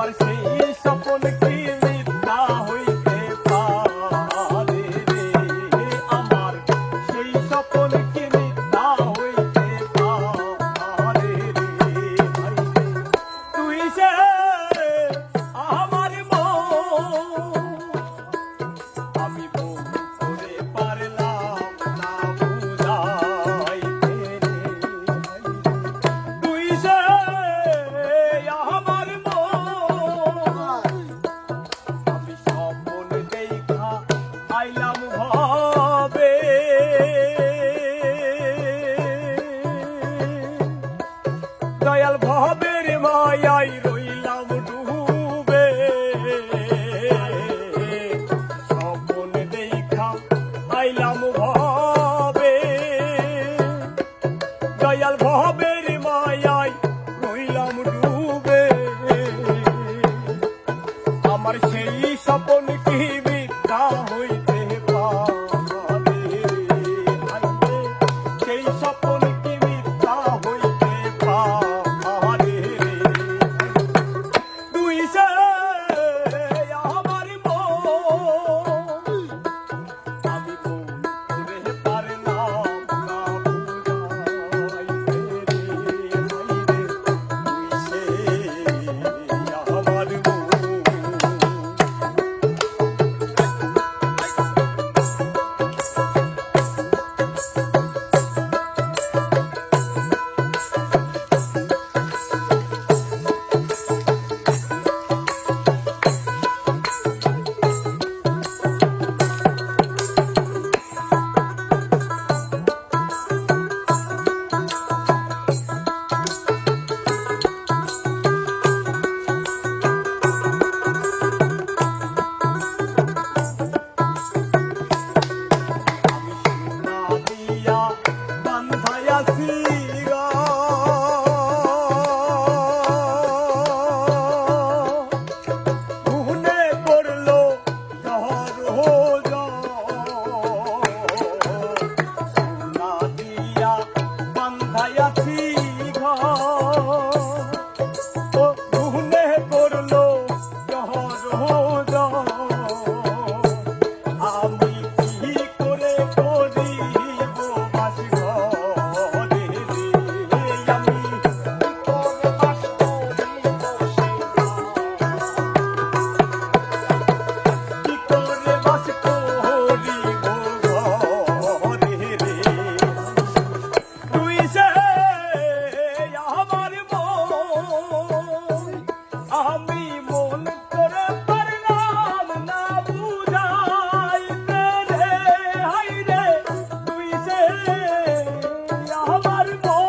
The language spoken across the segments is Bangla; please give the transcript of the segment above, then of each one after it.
আমার সেই স্বপ্ন কি মিথ্যা হইতে পারে রে, আমার সেই স্বপ্ন কি মিথ্যা হইতে পারে রে, তুই যে আমার মন আমি ভুল করে পারলাম না বুঝাইতে রে, তুই যে আমার মন আমি স্বপ্ন দেখা আইলাম ভাবে, দয়াল ভবের মায়াই রইলাম ডুবে, স্বপ্ন দেখা আইলাম ভাবে, দয়াল ভবের মায়াই রইলাম ডুবে, আমার সেই স্বপ্ন কি মিথ্যা হইতে পারে রে, সেই স্বপ্ন কি মিথ্যা হইতে পারে রে, তুই যে আমার মন আমি ভুল করে পারলাম না বুঝাইতে রে, তুই যে আমার মন।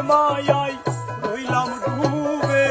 মায়াই রইলাম ডুবে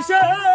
কিসের